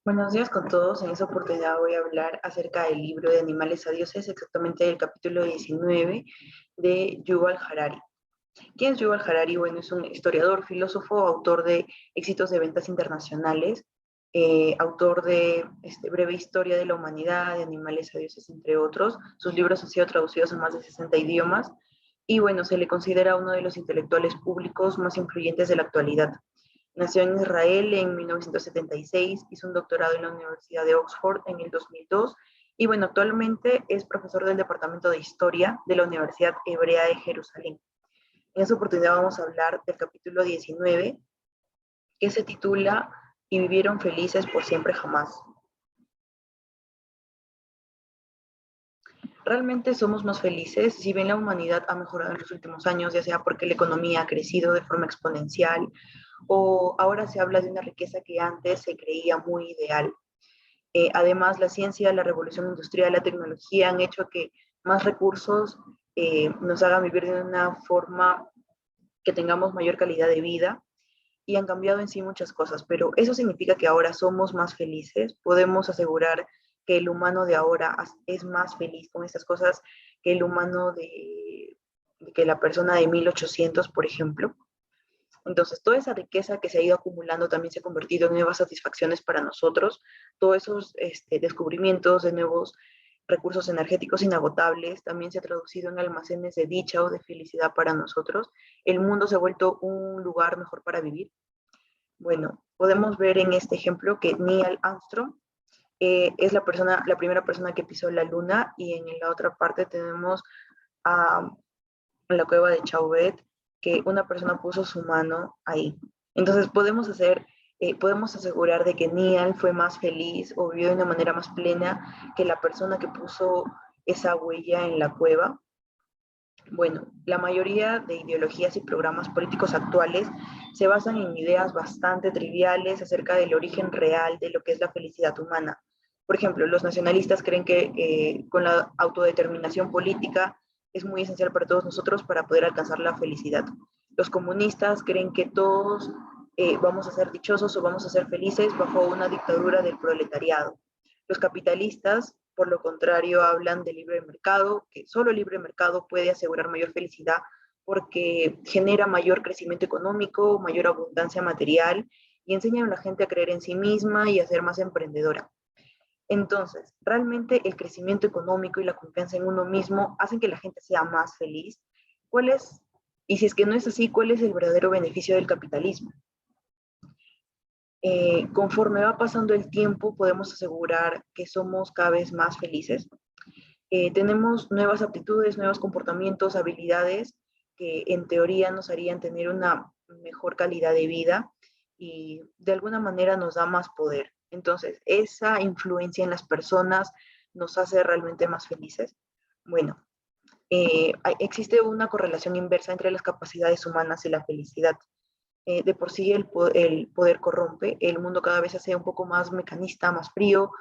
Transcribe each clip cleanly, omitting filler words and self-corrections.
Buenos días con todos. En esta oportunidad voy a hablar acerca del libro de Animales a Dioses, exactamente del capítulo 19 de Yuval Harari. ¿Quién es Yuval Harari? Bueno, es un historiador, filósofo, autor de éxitos de ventas internacionales, autor de Breve Historia de la Humanidad, de Animales a Dioses, entre otros. Sus libros han sido traducidos a más de 60 idiomas y, bueno, se le considera uno de los intelectuales públicos más influyentes de la actualidad. Nació en Israel en 1976, hizo un doctorado en la Universidad de Oxford en el 2002 y, bueno, actualmente es profesor del Departamento de Historia de la Universidad Hebrea de Jerusalén. En esta oportunidad vamos a hablar del capítulo 19, que se titula "Y vivieron felices por siempre jamás". Realmente somos más felices, si bien la humanidad ha mejorado en los últimos años, ya sea porque la economía ha crecido de forma exponencial o ahora se habla de una riqueza que antes se creía muy ideal. Además, la ciencia, la revolución industrial, la tecnología han hecho que más recursos nos hagan vivir de una forma que tengamos mayor calidad de vida y han cambiado en sí muchas cosas, pero eso significa que ahora somos más felices, podemos asegurar que el humano de ahora es más feliz con estas cosas que el humano que la persona de 1800, por ejemplo. Entonces, toda esa riqueza que se ha ido acumulando también se ha convertido en nuevas satisfacciones para nosotros. Todos esos descubrimientos de nuevos recursos energéticos inagotables también se ha traducido en almacenes de dicha o de felicidad para nosotros. El mundo se ha vuelto un lugar mejor para vivir. Bueno, podemos ver en este ejemplo que Neil Armstrong es la primera persona que pisó la luna, y en la otra parte tenemos a la cueva de Chauvet, que una persona puso su mano ahí. Entonces podemos asegurar de que Neil fue más feliz o vivió de una manera más plena que la persona que puso esa huella en la cueva. Bueno, la mayoría de ideologías y programas políticos actuales se basan en ideas bastante triviales acerca del origen real de lo que es la felicidad humana. Por ejemplo, los nacionalistas creen que con la autodeterminación política es muy esencial para todos nosotros para poder alcanzar la felicidad. Los comunistas creen que todos vamos a ser dichosos o vamos a ser felices bajo una dictadura del proletariado. Los capitalistas, por lo contrario, hablan de libre mercado, que solo el libre mercado puede asegurar mayor felicidad porque genera mayor crecimiento económico, mayor abundancia material y enseñan a la gente a creer en sí misma y a ser más emprendedora. Entonces, realmente el crecimiento económico y la confianza en uno mismo hacen que la gente sea más feliz. ¿Cuál es, y si es que no es así, cuál es el verdadero beneficio del capitalismo? Conforme va pasando el tiempo, podemos asegurar que somos cada vez más felices. Tenemos nuevas aptitudes, nuevos comportamientos, habilidades que en teoría nos harían tener una mejor calidad de vida y de alguna manera nos da más poder. Entonces, esa influencia en las personas nos hace realmente más felices. Bueno, existe una correlación inversa entre las capacidades humanas y la felicidad. De por sí el poder corrompe, el mundo cada vez se hace un poco más mecanista, más frío,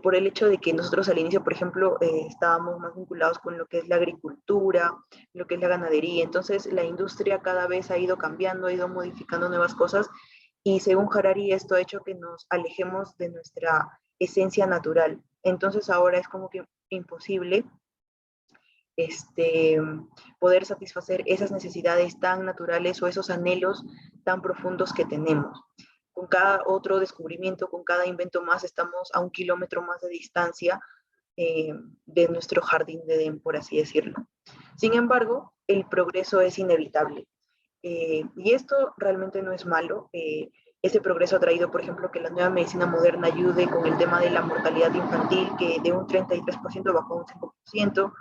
por el hecho de que nosotros al inicio, por ejemplo, estábamos más vinculados con lo que es la agricultura, lo que es la ganadería. Entonces la industria cada vez ha ido cambiando, ha ido modificando nuevas cosas, y según Harari esto ha hecho que nos alejemos de nuestra esencia natural. Entonces ahora es como que imposible este, poder satisfacer esas necesidades tan naturales o esos anhelos tan profundos que tenemos. Con cada otro descubrimiento, con cada invento más, estamos a 1 kilómetro más de distancia de nuestro jardín de Edén, por así decirlo. Sin embargo, el progreso es inevitable. Y esto realmente no es malo. Ese progreso ha traído, por ejemplo, que la nueva medicina moderna ayude con el tema de la mortalidad infantil, que de un 33% bajó a un 5%.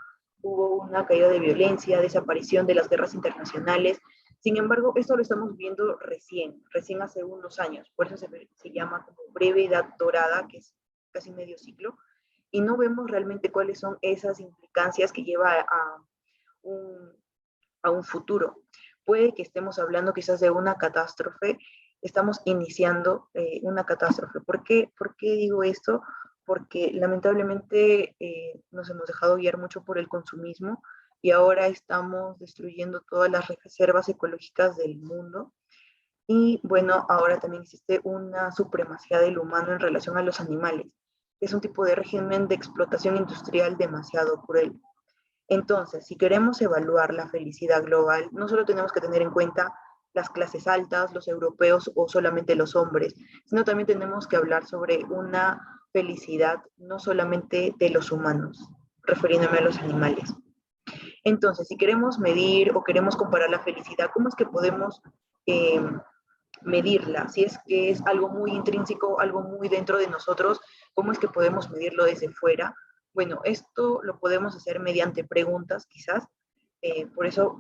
Hubo una caída de violencia, desaparición de las guerras internacionales. Sin embargo, esto lo estamos viendo recién hace unos años. Por eso se llama como breve edad dorada, que es casi medio siglo. Y no vemos realmente cuáles son esas implicancias que lleva un, a un futuro. Puede que estemos hablando quizás de una catástrofe, estamos iniciando una catástrofe. ¿Por qué digo esto? Porque lamentablemente nos hemos dejado guiar mucho por el consumismo y ahora estamos destruyendo todas las reservas ecológicas del mundo. Y bueno, ahora también existe una supremacía del humano en relación a los animales. Es un tipo de régimen de explotación industrial demasiado cruel. Entonces, si queremos evaluar la felicidad global, no solo tenemos que tener en cuenta las clases altas, los europeos o solamente los hombres, sino también tenemos que hablar sobre una felicidad no solamente de los humanos, refiriéndome a los animales. Entonces, si queremos medir o queremos comparar la felicidad, ¿cómo es que podemos eh, medirla? Si es que es algo muy intrínseco, algo muy dentro de nosotros, ¿cómo es que podemos medirlo desde fuera? Bueno, esto lo podemos hacer mediante preguntas, quizás. Por eso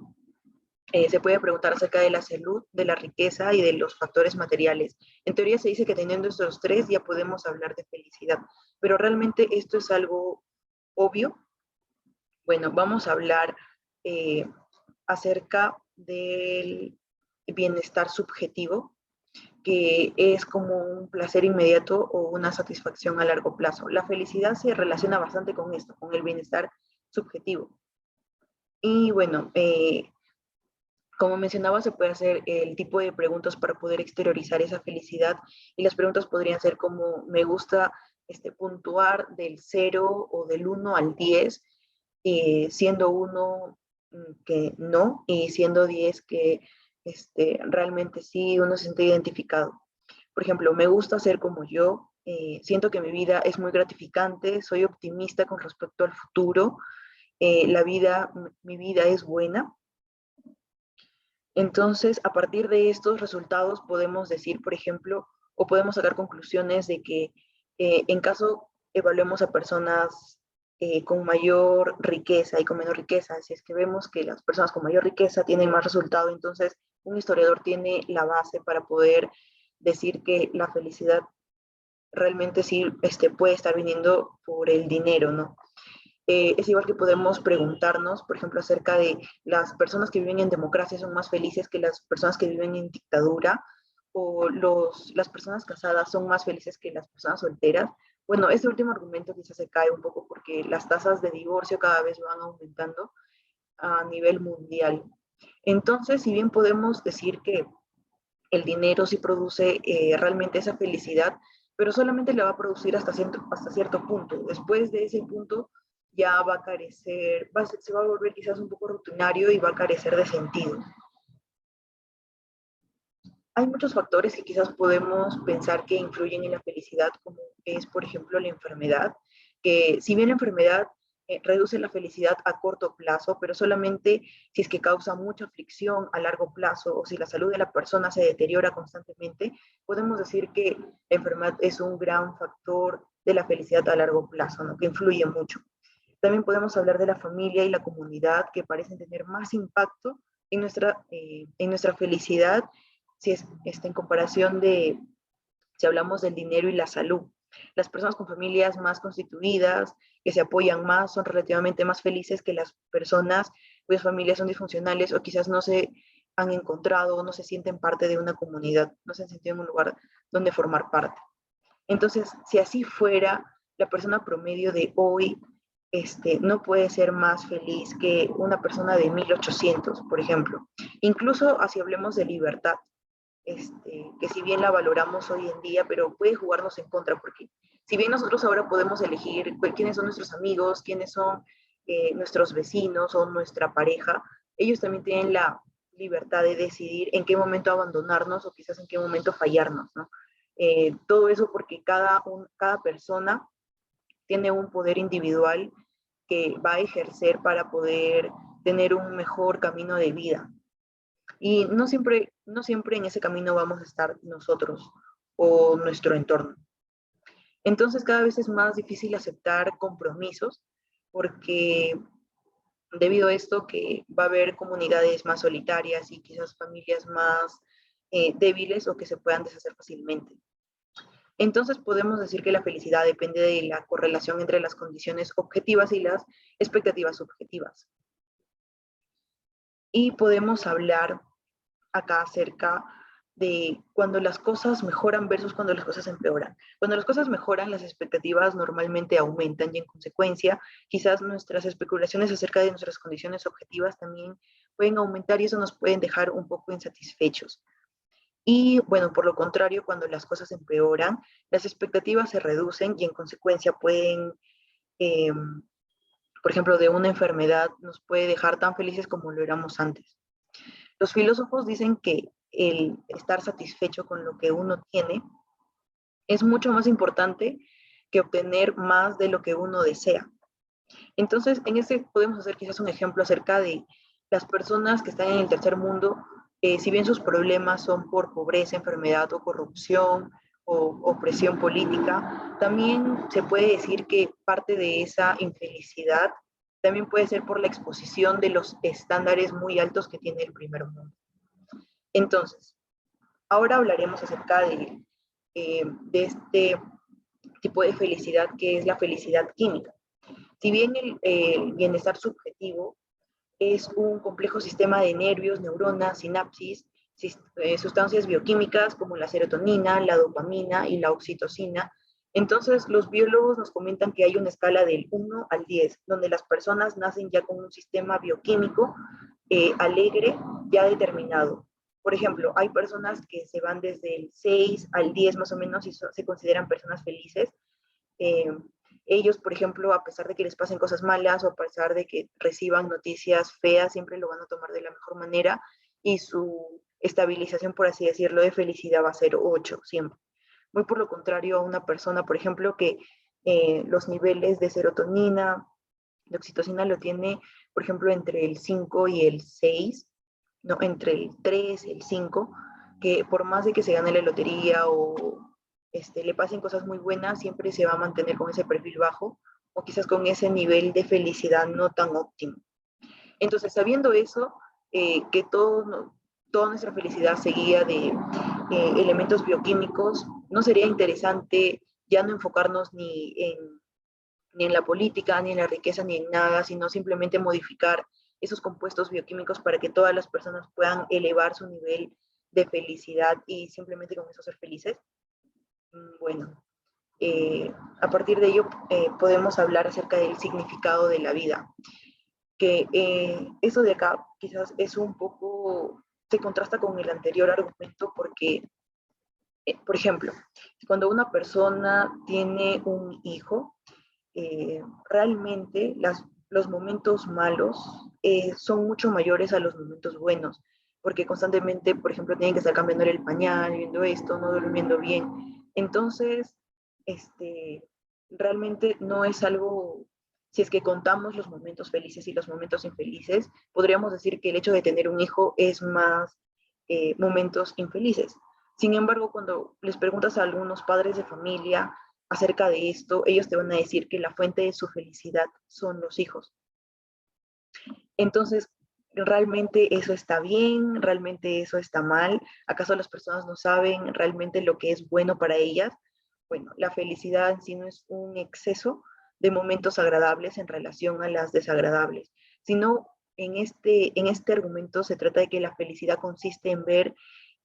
se puede preguntar acerca de la salud, de la riqueza y de los factores materiales. En teoría se dice que teniendo estos tres ya podemos hablar de felicidad, pero realmente esto es algo obvio. Bueno, vamos a hablar eh, acerca del bienestar subjetivo, que es como un placer inmediato o una satisfacción a largo plazo. La felicidad se relaciona bastante con esto, con el bienestar subjetivo. Y bueno, como mencionaba, se puede hacer el tipo de preguntas para poder exteriorizar esa felicidad y las preguntas podrían ser como, me gusta puntuar del 0 o del 1 al 10, siendo 1 que no y siendo 10 que realmente sí uno se siente identificado. Por ejemplo, me gusta ser como yo, siento que mi vida es muy gratificante, soy optimista con respecto al futuro, mi vida es buena. Entonces, a partir de estos resultados podemos decir, por ejemplo, o podemos sacar conclusiones de que en caso evaluemos a personas con mayor riqueza y con menor riqueza, si es que vemos que las personas con mayor riqueza tienen más resultado, entonces un historiador tiene la base para poder decir que la felicidad realmente sí puede estar viniendo por el dinero, ¿no? Es igual que podemos preguntarnos, por ejemplo, acerca de las personas que viven en democracia son más felices que las personas que viven en dictadura, o las personas casadas son más felices que las personas solteras. Bueno, este último argumento quizás se cae un poco porque las tasas de divorcio cada vez van aumentando a nivel mundial. Entonces, si bien podemos decir que el dinero sí produce realmente esa felicidad, pero solamente la va a producir hasta cierto punto. Después de ese punto ya va a carecer, se va a volver quizás un poco rutinario y va a carecer de sentido. Hay muchos factores que quizás podemos pensar que influyen en la felicidad, como es, por ejemplo, la enfermedad, que si bien la enfermedad reduce la felicidad a corto plazo, pero solamente si es que causa mucha aflicción a largo plazo o si la salud de la persona se deteriora constantemente, podemos decir que la enfermedad es un gran factor de la felicidad a largo plazo, ¿no? Que influye mucho. También podemos hablar de la familia y la comunidad que parecen tener más impacto en nuestra felicidad si es en comparación de si hablamos del dinero y la salud. Las personas con familias más constituidas, que se apoyan más, son relativamente más felices que las personas cuyas familias son disfuncionales o quizás no se han encontrado o no se sienten parte de una comunidad, no se han sentido en un lugar donde formar parte. Entonces, si así fuera, la persona promedio de hoy no puede ser más feliz que una persona de 1800, por ejemplo. Incluso así hablemos de libertad, que si bien la valoramos hoy en día, pero puede jugarnos en contra, porque si bien nosotros ahora podemos elegir quiénes son nuestros amigos, quiénes son nuestros vecinos o nuestra pareja, ellos también tienen la libertad de decidir en qué momento abandonarnos o quizás en qué momento fallarnos, ¿no? Todo eso porque cada persona tiene un poder individual que va a ejercer para poder tener un mejor camino de vida. Y no siempre en ese camino vamos a estar nosotros o nuestro entorno. Entonces cada vez es más difícil aceptar compromisos porque debido a esto que va a haber comunidades más solitarias y quizás familias más débiles o que se puedan deshacer fácilmente. Entonces podemos decir que la felicidad depende de la correlación entre las condiciones objetivas y las expectativas subjetivas. Y podemos hablar acá acerca de cuando las cosas mejoran versus cuando las cosas empeoran. Cuando las cosas mejoran, las expectativas normalmente aumentan y en consecuencia quizás nuestras especulaciones acerca de nuestras condiciones objetivas también pueden aumentar y eso nos pueden dejar un poco insatisfechos. Y bueno, por lo contrario, cuando las cosas empeoran, las expectativas se reducen y en consecuencia pueden, eh, por ejemplo, de una enfermedad nos puede dejar tan felices como lo éramos antes. Los filósofos dicen que el estar satisfecho con lo que uno tiene es mucho más importante que obtener más de lo que uno desea. Entonces, en ese podemos hacer quizás un ejemplo acerca de las personas que están en el tercer mundo, si bien sus problemas son por pobreza, enfermedad o corrupción o opresión política, también se puede decir que parte de esa infelicidad también puede ser por la exposición de los estándares muy altos que tiene el primer mundo. Entonces, ahora hablaremos acerca de este tipo de felicidad que es la felicidad química. Si bien el bienestar subjetivo es un complejo sistema de nervios, neuronas, sinapsis, sustancias bioquímicas como la serotonina, la dopamina y la oxitocina, entonces los biólogos nos comentan que hay una escala del 1 al 10, donde las personas nacen ya con un sistema bioquímico alegre ya determinado. Por ejemplo, hay personas que se van desde el 6 al 10 más o menos y se consideran personas felices. Eh, Ellos, por ejemplo, a pesar de que les pasen cosas malas o a pesar de que reciban noticias feas, siempre lo van a tomar de la mejor manera y su estabilización, por así decirlo, de felicidad va a ser 8 siempre. Muy por lo contrario a una persona, por ejemplo, que los niveles de serotonina, de oxitocina lo tiene, por ejemplo, entre el 5 y el 6, no, entre el 3 y el 5, que por más de que se gane la lotería o le pasen cosas muy buenas, siempre se va a mantener con ese perfil bajo o quizás con ese nivel de felicidad no tan óptimo. Entonces, sabiendo eso, que toda nuestra felicidad seguía de elementos bioquímicos, no sería interesante ya no enfocarnos ni en la política, ni en la riqueza, ni en nada, sino simplemente modificar esos compuestos bioquímicos para que todas las personas puedan elevar su nivel de felicidad y simplemente con eso ser felices. Bueno, a partir de ello podemos hablar acerca del significado de la vida, que eso de acá quizás es un poco, se contrasta con el anterior argumento porque, por ejemplo, cuando una persona tiene un hijo, realmente los momentos malos son mucho mayores a los momentos buenos, porque constantemente, por ejemplo, tienen que estar cambiando el pañal, viendo esto, no durmiendo bien. Entonces, realmente no es algo, si es que contamos los momentos felices y los momentos infelices, podríamos decir que el hecho de tener un hijo es más momentos infelices. Sin embargo, cuando les preguntas a algunos padres de familia acerca de esto, ellos te van a decir que la fuente de su felicidad son los hijos. Entonces, ¿realmente eso está bien? ¿Realmente eso está mal? ¿Acaso las personas no saben realmente lo que es bueno para ellas? Bueno, la felicidad en sí no es un exceso de momentos agradables en relación a las desagradables, sino en este argumento se trata de que la felicidad consiste en ver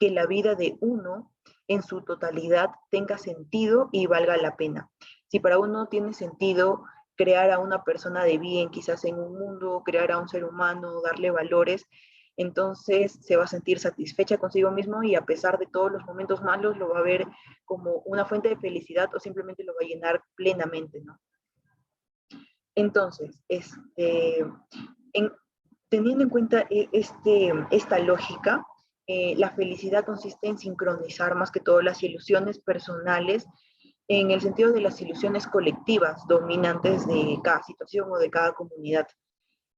que la vida de uno en su totalidad tenga sentido y valga la pena. Si para uno tiene sentido crear a una persona de bien, quizás en un mundo, crear a un ser humano, darle valores, entonces se va a sentir satisfecha consigo mismo y a pesar de todos los momentos malos lo va a ver como una fuente de felicidad o simplemente lo va a llenar plenamente, ¿no? Entonces, en, teniendo en cuenta esta lógica, la felicidad consiste en sincronizar más que todo las ilusiones personales en el sentido de las ilusiones colectivas dominantes de cada situación o de cada comunidad.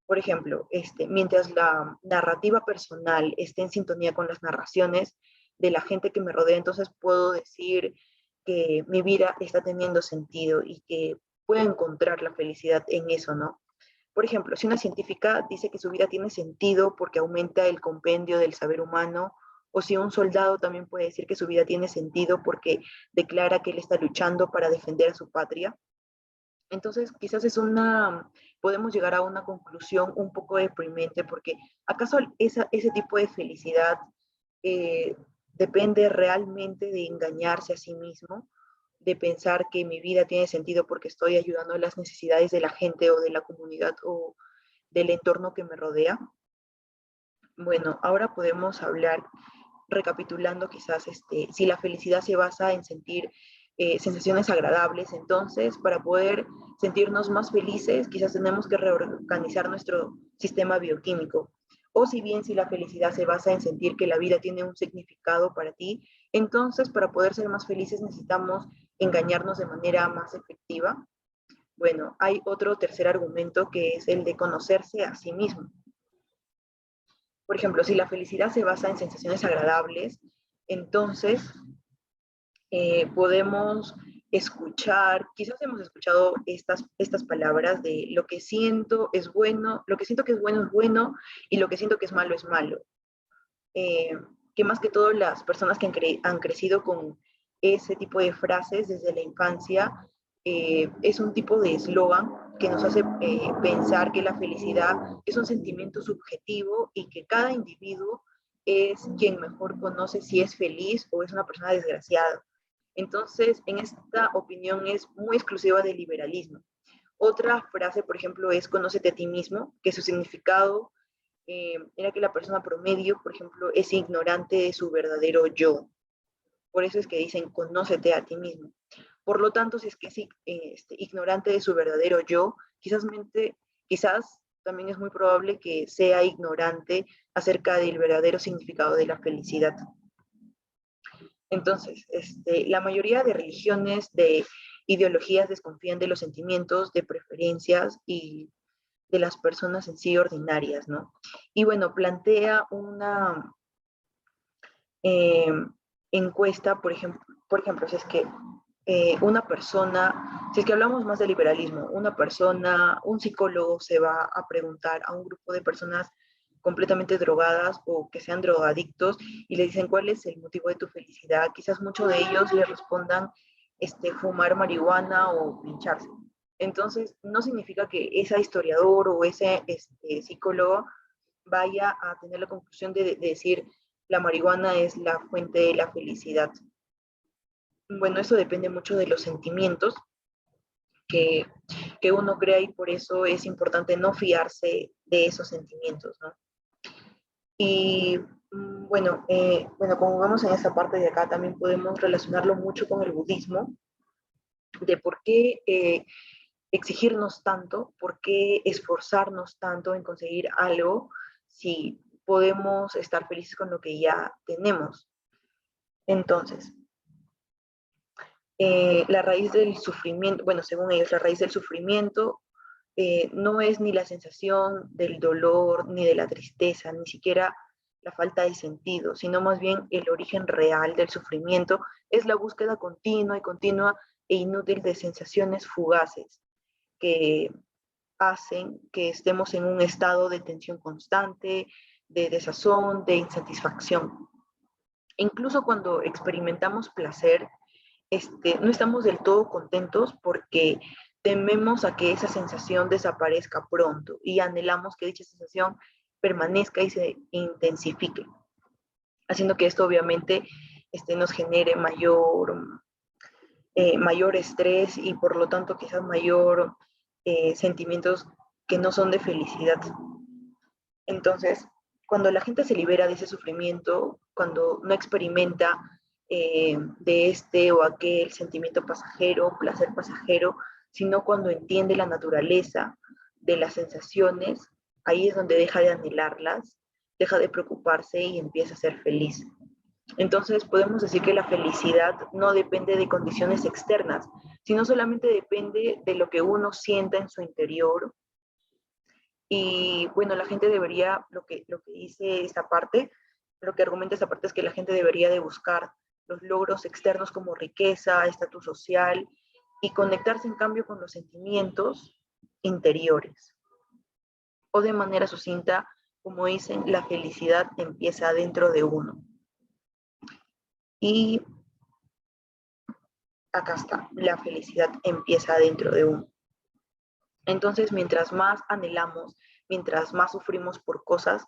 Por ejemplo, mientras la narrativa personal esté en sintonía con las narraciones de la gente que me rodea, entonces puedo decir que mi vida está teniendo sentido y que puedo encontrar la felicidad en eso, ¿no? Por ejemplo, si una científica dice que su vida tiene sentido porque aumenta el compendio del saber humano, o si un soldado también puede decir que su vida tiene sentido porque declara que él está luchando para defender a su patria. Entonces, quizás podemos llegar a una conclusión un poco deprimente, porque ¿acaso ese tipo de felicidad eh, depende realmente de engañarse a sí mismo, de pensar que mi vida tiene sentido porque estoy ayudando a las necesidades de la gente o de la comunidad o del entorno que me rodea? Bueno, ahora podemos hablar recapitulando quizás, si la felicidad se basa en sentir sensaciones agradables, entonces para poder sentirnos más felices, quizás tenemos que reorganizar nuestro sistema bioquímico. O si bien si la felicidad se basa en sentir que la vida tiene un significado para ti, entonces para poder ser más felices necesitamos engañarnos de manera más efectiva. Bueno, hay otro tercer argumento que es el de conocerse a sí mismo. Por ejemplo, si la felicidad se basa en sensaciones agradables, entonces podemos escuchar, quizás hemos escuchado estas palabras de lo que siento es bueno, lo que siento que es bueno y lo que siento que es malo es malo. Que más que todo las personas que han crecido con ese tipo de frases desde la infancia, es un tipo de eslogan que nos hace pensar que la felicidad es un sentimiento subjetivo y que cada individuo es quien mejor conoce si es feliz o es una persona desgraciada. Entonces, en esta opinión es muy exclusiva del liberalismo. Otra frase, por ejemplo, es conócete a ti mismo, que su significado era que la persona promedio, por ejemplo, es ignorante de su verdadero yo. Por eso es que dicen, conócete a ti mismo. Por lo tanto, si es que es ignorante de su verdadero yo, quizás también es muy probable que sea ignorante acerca del verdadero significado de la felicidad. Entonces, la mayoría de religiones, de ideologías desconfían de los sentimientos, de preferencias y de las personas en sí ordinarias, ¿no? Y bueno, plantea una eh, encuesta, por ejemplo, si es que una persona, si es que hablamos más de liberalismo, una persona, un psicólogo se va a preguntar a un grupo de personas completamente drogadas o que sean drogadictos y le dicen cuál es el motivo de tu felicidad. Quizás muchos de ellos le respondan fumar marihuana o pincharse. Entonces, no significa que ese historiador o ese psicólogo vaya a tener la conclusión de decir la marihuana es la fuente de la felicidad. Bueno, eso depende mucho de los sentimientos que, que uno crea y por eso es importante no fiarse de esos sentimientos, ¿no? Y bueno, como vemos en esta parte de acá, también podemos relacionarlo mucho con el budismo, de por qué exigirnos tanto, por qué esforzarnos tanto en conseguir algo si podemos estar felices con lo que ya tenemos. Entonces, la raíz del sufrimiento, bueno, según ellos, la raíz del sufrimiento no es ni la sensación del dolor, ni de la tristeza, ni siquiera la falta de sentido, sino más bien el origen real del sufrimiento es la búsqueda continua e inútil de sensaciones fugaces que hacen que estemos en un estado de tensión constante, de desazón, de insatisfacción. Incluso cuando experimentamos placer, no estamos del todo contentos porque tememos a que esa sensación desaparezca pronto y anhelamos que dicha sensación permanezca y se intensifique, haciendo que esto obviamente nos genere mayor estrés y por lo tanto quizás mayor sentimientos que no son de felicidad. Entonces, cuando la gente se libera de ese sufrimiento, cuando no experimenta de este o aquel sentimiento pasajero, placer pasajero, sino cuando entiende la naturaleza de las sensaciones, ahí es donde deja de anhelarlas, deja de preocuparse y empieza a ser feliz. Entonces podemos decir que la felicidad no depende de condiciones externas, sino solamente depende de lo que uno sienta en su interior. Y bueno, la gente debería, lo que dice esta parte, lo que argumenta esta parte es que la gente debería de buscar los logros externos como riqueza, estatus social y conectarse en cambio con los sentimientos interiores. O de manera sucinta, como dicen, la felicidad empieza dentro de uno. Y acá está, la felicidad empieza dentro de uno. Entonces, mientras más anhelamos, mientras más sufrimos por cosas,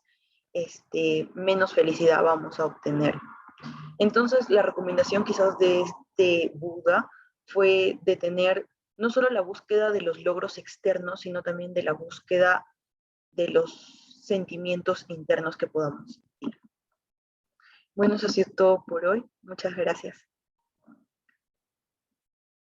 menos felicidad vamos a obtener. Entonces, la recomendación quizás de este Buda fue de tener no solo la búsqueda de los logros externos, sino también de la búsqueda de los sentimientos internos que podamos sentir. Bueno, eso ha sido todo por hoy. Muchas gracias.